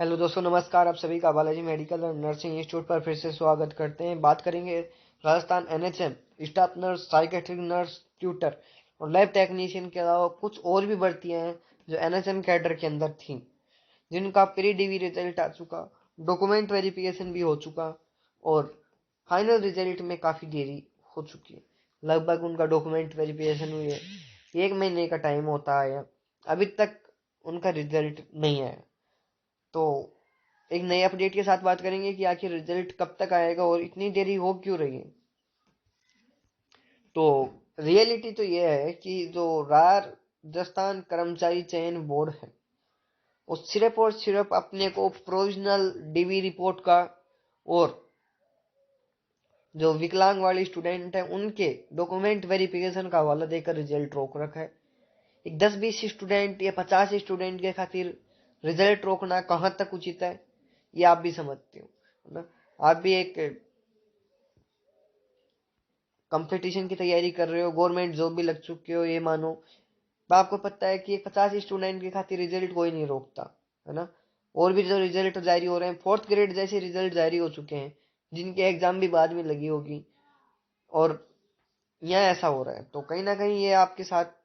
Hello दोस्तों, नमस्कार। आप सभी का बालाजी मेडिकल और नर्सिंग इंस्टीट्यूट पर फिर से स्वागत करते हैं। बात करेंगे Rajasthan NHM staff nurse, psychiatric nurse, tutor और लैब टेक्नीशियन के अलावा कुछ और भी भर्तियां हैं जो एनएचएम कैडर के अंदर थी, जिनका प्री डीवी रिजल्ट आ चुका, डॉक्यूमेंट वेरिफिकेशन भी हो चुका और फाइनल रिजल्ट में काफ़ी देरी हो चुकी है। लगभग उनका डॉक्यूमेंट वेरिफिकेशन हुए 1 महीने का टाइम होता है, अभी तक उनका रिजल्ट नहीं आया। तो एक नए अपडेट के साथ बात करेंगे कि आखिर रिजल्ट कब तक आएगा और इतनी देरी हो क्यों रही है। तो रियलिटी तो ये है कि जो राजस्थान कर्मचारी चयन बोर्ड है, वो सिर्फ और सिर्फ अपने को प्रोविजनल डीवी रिपोर्ट का और जो विकलांग वाले स्टूडेंट है उनके डॉक्यूमेंट वेरिफिकेशन का हवाला देकर रिजल्ट रोक रखा है। एक 10-20 स्टूडेंट या 50 स्टूडेंट के खातिर रिजल्ट रोकना कहाँ तक उचित है, ये आप भी समझते हो, है ना। आप भी एक कंपटीशन की तैयारी कर रहे हो, गवर्नमेंट जॉब भी लग चुके हो, ये मानो। तो आपको पता है कि 50 स्टूडेंट के खातिर रिजल्ट कोई नहीं रोकता, है ना। और भी जो रिजल्ट जारी हो रहे हैं, 4th ग्रेड जैसे रिजल्ट जारी हो चुके हैं, जिनके एग्जाम भी बाद में लगी होगी, और यहाँ ऐसा हो रहा है। तो कहीं ना कहीं ये आपके साथ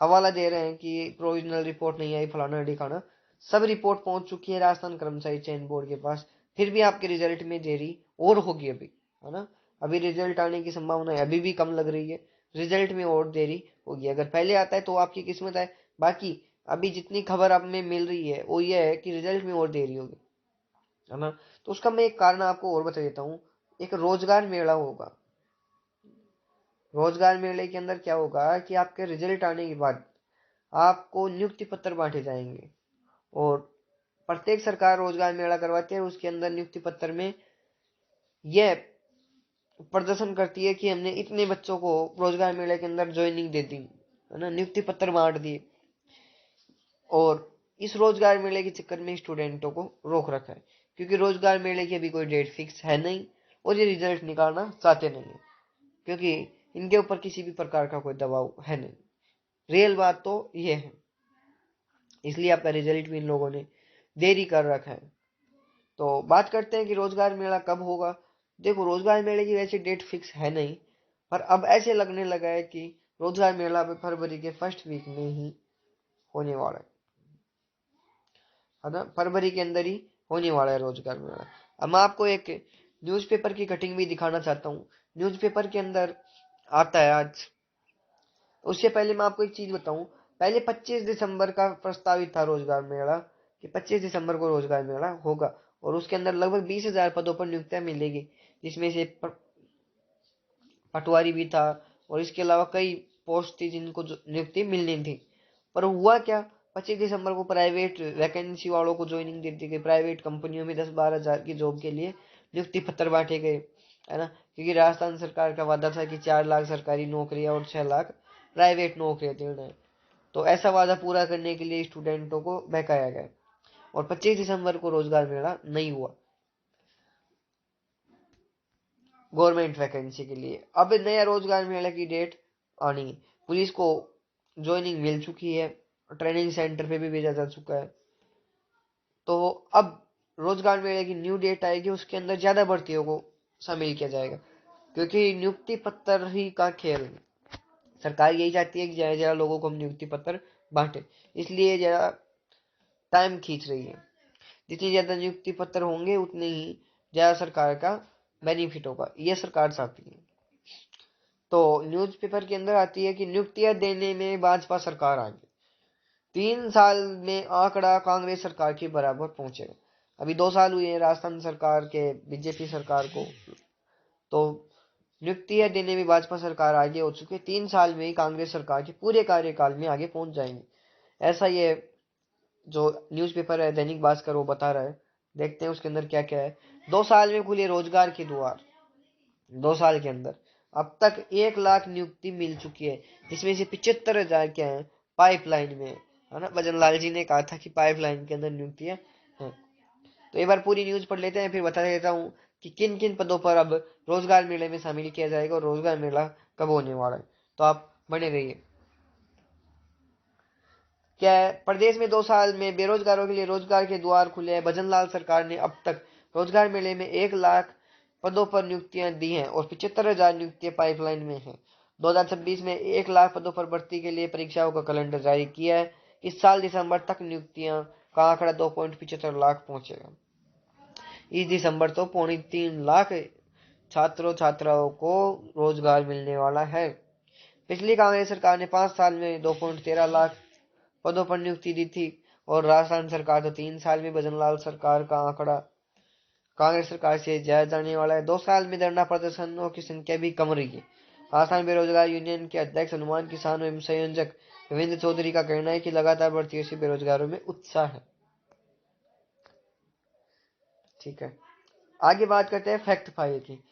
हवाला दे रहे हैं कि प्रोविजनल रिपोर्ट नहीं आई, फलाना ढिकाना। सब रिपोर्ट पहुंच चुकी है राजस्थान कर्मचारी चयन बोर्ड के पास, फिर भी आपके रिजल्ट में देरी और होगी अभी, है ना। अभी रिजल्ट आने की संभावना अभी भी कम लग रही है, रिजल्ट में और देरी होगी। अगर पहले आता है तो आपकी किस्मत है, बाकी अभी जितनी खबर आप में मिल रही है वो ये है कि रिजल्ट में और देरी होगी, है ना। तो उसका मैं एक कारण आपको और बता देता हूँ। एक रोजगार मेला होगा। रोजगार मेले के अंदर क्या होगा कि आपके रिजल्ट आने के बाद आपको नियुक्ति पत्र बांटे जाएंगे, और प्रत्येक सरकार रोजगार मेला करवाती है, उसके अंदर नियुक्ति पत्र में यह प्रदर्शन करती है कि हमने इतने बच्चों को रोजगार मेले के अंदर ज्वाइनिंग दे दी, है ना, नियुक्ति पत्र बांट दिए। और इस रोजगार मेले के चक्कर में स्टूडेंटों को रोक रखा है, क्योंकि रोजगार मेले की अभी कोई डेट फिक्स है नहीं, और ये रिजल्ट निकालना चाहते नहीं है, क्योंकि इनके ऊपर किसी भी प्रकार का कोई दबाव है नहीं। रियल बात तो ये है, इसलिए आपका रिजल्ट भी इन लोगों ने देरी कर रखा है। तो बात करते हैं कि रोजगार मेला कब होगा। देखो, रोजगार मेले की वैसे डेट फिक्स है नहीं, पर अब ऐसे लगने लगा है कि रोजगार मेला फरवरी के फर्स्ट वीक में ही होने वाला है ना। फरवरी के अंदर ही होने वाला है रोजगार मेला। अब मैं आपको एक न्यूज़पेपर की कटिंग भी दिखाना चाहता हूँ। न्यूज़पेपर के अंदर आता है आज। उससे पहले मैं आपको एक चीज बताऊं। पहले 25 दिसंबर का प्रस्तावित था रोजगार मेला, कि 25 दिसंबर को रोजगार मेला होगा, और उसके अंदर लगभग 20,000 पदों पर नियुक्तियां मिलेगी, जिसमें से पटवारी भी था, और इसके अलावा कई पोस्ट थी जिनको नियुक्ति मिलनी थी। पर हुआ क्या, 25 दिसंबर को प्राइवेट वैकेंसी वालों को ज्वाइनिंग दे दी गई। प्राइवेट कंपनियों में 10-12 हजार की जॉब के लिए नियुक्ति पत्र बांटे गए, है ना। क्योंकि राजस्थान सरकार का वादा था कि 4 लाख सरकारी नौकरियां और 6 लाख प्राइवेट नौकरियां देना है। तो ऐसा वादा पूरा करने के लिए स्टूडेंटों को बहकाया गया, और 25 दिसंबर को रोजगार मेला नहीं हुआ गवर्नमेंट वैकेंसी के लिए। अब नया रोजगार मेला की डेट आनी है। पुलिस को ज्वाइनिंग मिल चुकी है, ट्रेनिंग सेंटर पे भी भेजा जा चुका है। तो अब रोजगार मेले की न्यू डेट आएगी, उसके अंदर ज्यादा भर्तियों को शामिल किया जाएगा, क्योंकि नियुक्ति पत्र ही का खेल है। सरकार यही चाहती है कि ज्यादा ज्यादा लोगों को हम नियुक्ति पत्र बांटे, इसलिए ज्यादा टाइम खींच रही है। जितनी ज्यादा नियुक्ति पत्र होंगे उतने ही ज्यादा सरकार का बेनिफिट होगा, ये सरकार चाहती है। तो न्यूज़पेपर के अंदर आती है कि नियुक्तियां देने में भाजपा सरकार आगे, 3 साल में आंकड़ा कांग्रेस सरकार के बराबर पहुंचेगा। अभी 2 साल हुए हैं राजस्थान सरकार के, बीजेपी सरकार को। तो नियुक्तियां देने में भाजपा सरकार आगे हो चुकी है, 3 साल में ही कांग्रेस सरकार के पूरे कार्यकाल में आगे पहुंच जाएंगे, ऐसा ये जो न्यूज़पेपर है दैनिक भास्कर वो बता रहा है। देखते हैं उसके अंदर क्या क्या है। 2 साल में खुले रोजगार के द्वार। 2 साल के अंदर अब तक 1 लाख नियुक्ति मिल चुकी है, जिसमें से 75,000 क्या है, पाइपलाइन में, है ना। भजन लाल जी ने कहा था कि पाइपलाइन के अंदर नियुक्तियां हैं। तो एक बार पूरी न्यूज पढ़ लेते हैं, फिर बता देता हूँ कि किन किन पदों पर अब रोजगार मेले में शामिल किया जाएगा और रोजगार मेला कब होने वाला है। तो आप बने रहिए। क्या प्रदेश में 2 साल में बेरोजगारों के लिए रोजगार के द्वार खुले हैं। भजनलाल सरकार ने अब तक रोजगार मेले में 1 लाख पदों पर नियुक्तियां दी हैं और 75,000 नियुक्तियां पाइपलाइन में हैं। 2026 में 1 लाख पदों पर भर्ती के लिए परीक्षाओं का कैलेंडर जारी किया है। इस साल दिसंबर तक नियुक्तियां का आंकड़ा 2.75 लाख पहुंचेगा। इस दिसंबर तो 3.25 लाख छात्रों छात्राओं को रोजगार मिलने वाला है। पिछली कांग्रेस सरकार ने 5 साल में 2.13 लाख पदों पर नियुक्ति दी थी और राजस्थान सरकार तो 3 साल में। भजनलाल सरकार का आंकड़ा कांग्रेस सरकार से ज्यादा जाने वाला है। 2 साल में धरना प्रदर्शनों की संख्या भी कम रही है। राजस्थान बेरोजगार यूनियन के अध्यक्ष हनुमान किसान एवं संयोजक रविंद्र चौधरी का कहना है कि लगातार बढ़ती हुई बेरोजगारों में उत्साह है। ठीक है, आगे बात करते हैं फैक्ट फाइल की।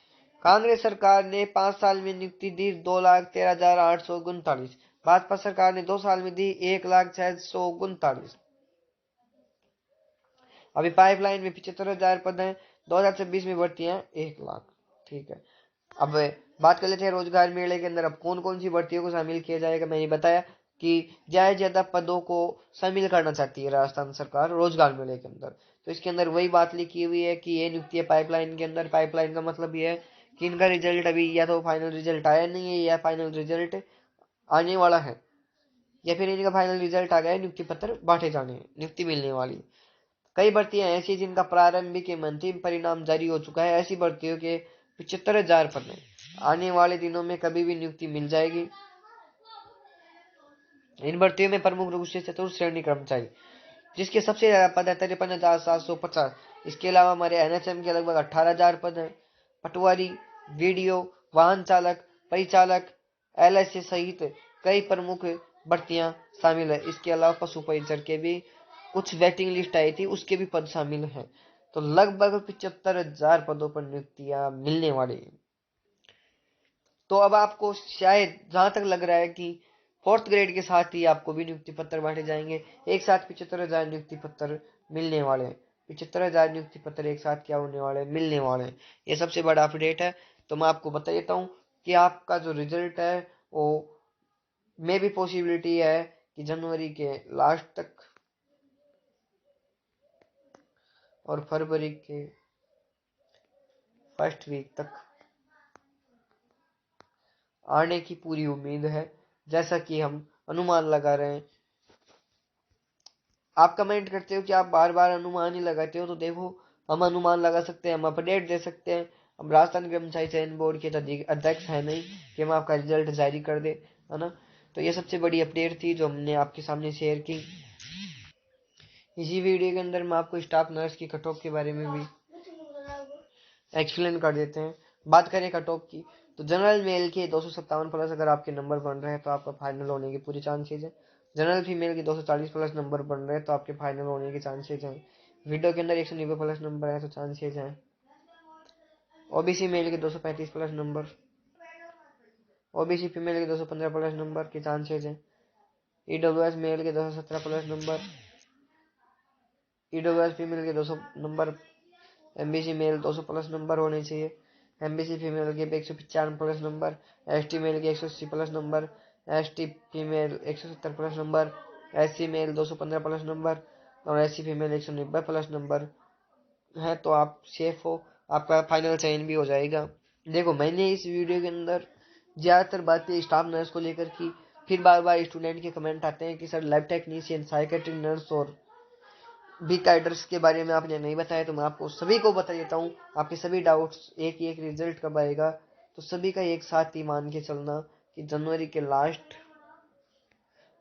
कांग्रेस सरकार ने 5 साल में नियुक्ति दी 2,13,839। भाजपा सरकार ने 2 साल में दी 1,06,39। अभी पाइपलाइन में 75,000 पद हैं। 2026 में भर्तियां 1 लाख। ठीक है, अब बात कर लेते हैं रोजगार मेले के अंदर अब कौन कौन सी भर्तियों को शामिल किया जाएगा। मैंने बताया कि ज्यादा पदों को शामिल करना चाहती है राजस्थान सरकार रोजगार मेले के अंदर। तो इसके अंदर वही बात लिखी हुई है कि ये नियुक्ति है पाइपलाइन के अंदर। पाइपलाइन का मतलब ये है कि इनका रिजल्ट अभी या तो फाइनल रिजल्ट आया नहीं है या फाइनल रिजल्ट आने वाला है या फिर इनका फाइनल रिजल्ट आ गया है, नियुक्ति पत्र बांटे जाने, नियुक्ति मिलने वाली। कई भर्तियां ऐसी जिनका प्रारंभिक एवं अंतिम परिणाम जारी हो चुका है। ऐसी भर्तियों के 75,000 पद हैं। आने वाले दिनों में कभी भी नियुक्ति मिल जाएगी। इन भर्तियों में प्रमुख रूप से चतुर्थ श्रेणी कर्मचारी जिसके सबसे ज्यादा पद है 53,750। इसके अलावा हमारे एनएचएम के लगभग 18,000 पद हैं। पटवारी, वीडियो, वाहन चालक, परिचालक, एलएसए सहित कई प्रमुख भर्तियां शामिल है। इसके अलावा पशु परिचर के भी कुछ वेटिंग लिस्ट आई थी, उसके भी पद शामिल हैं। तो लगभग 75,000 पदों पर नियुक्तियां मिलने वाली है। तो अब आपको शायद जहां तक लग रहा है कि 4th ग्रेड के साथ ही आपको भी नियुक्ति पत्र बांटे जाएंगे। एक साथ 75,000 नियुक्ति पत्र मिलने वाले हैं। 75,000 नियुक्ति पत्र एक साथ क्या होने वाले मिलने वाले हैं। ये सबसे बड़ा अपडेट है। तो मैं आपको बता देता हूँ कि आपका जो रिजल्ट है वो में भी पॉसिबिलिटी है कि जनवरी के लास्ट तक और फरवरी के फर्स्ट वीक तक आने की पूरी उम्मीद है, जैसा कि हम अनुमान लगा रहे हैं। आप कमेंट करते हो कि आप बार बार अनुमान ही लगाते हो, तो देखो हम अनुमान लगा सकते हैं, हम अपडेट दे सकते हैं। हम राजस्थान कर्मचारी चयन बोर्ड के अध्यक्ष है नहीं कि हम आपका रिजल्ट जारी कर दे, है ना। तो ये सबसे बड़ी अपडेट थी जो हमने आपके सामने शेयर की। इसी वीडियो के अंदर मैं आपको स्टाफ नर्स की कट ऑफ के बारे में भी एक्सप्लेन कर देते हैं। बात करें कट ऑफ की, तो जनरल मेल के 257 प्लस अगर आपके नंबर बन रहे हैं तो आपका फाइनल होने की पूरी चांसेज है। जनरल फीमेल के 240 प्लस नंबर बन रहे हैं तो आपके फाइनल होने के चांसेज हैं। विडो के अंदर 190 प्लस नंबर है तो चांसेज हैं। ओबीसी मेल के 235 प्लस नंबर, ओबीसी फीमेल के 215 प्लस नंबर के चांसेज हैं। ईडब्ल्यूएस मेल के 217 प्लस नंबर, ईडब्ल्यूएस फीमेल के 200 number, MBC male 200 plus number होने चाहिए। एमबीसी फीमेल के 195 प्लस नंबर, एसटी मेल के 180 plus number, ST female 170 plus number, SC male 215 plus number और एससी फीमेल 190 प्लस नंबर है तो आप सेफ हो, आपका फाइनल चयन भी हो जाएगा। देखो मैंने इस वीडियो के अंदर ज्यादातर बातें स्टाफ नर्स को लेकर की, फिर बार बार स्टूडेंट के कमेंट आते हैं कि sir lab technician, psychiatric nurse और बी काइडर्स के बारे में आपने नहीं बताया, तो मैं आपको सभी को बता देता हूँ। आपके सभी डाउट्स एक ही एक रिजल्ट कब आएगा, तो सभी का एक साथ ही मान के चलना कि जनवरी के लास्ट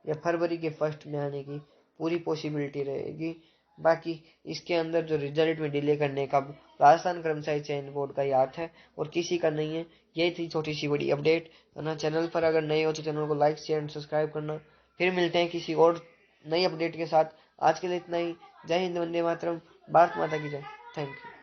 या फरवरी के फर्स्ट में आने की पूरी पॉसिबिलिटी रहेगी। बाकी इसके अंदर जो रिजल्ट में डिले करने का राजस्थान कर्मचारी चयन बोर्ड का ही हाथ है और किसी का नहीं है। यही थी छोटी सी बड़ी अपडेट, है ना। चैनल पर अगर नए हो तो चैनल को लाइक शेयर एंड सब्सक्राइब करना। फिर मिलते हैं किसी और नई अपडेट के साथ। आज के लिए इतना ही। जय हिंद, वंदे मातरम, भारत माता की जय। Thank you.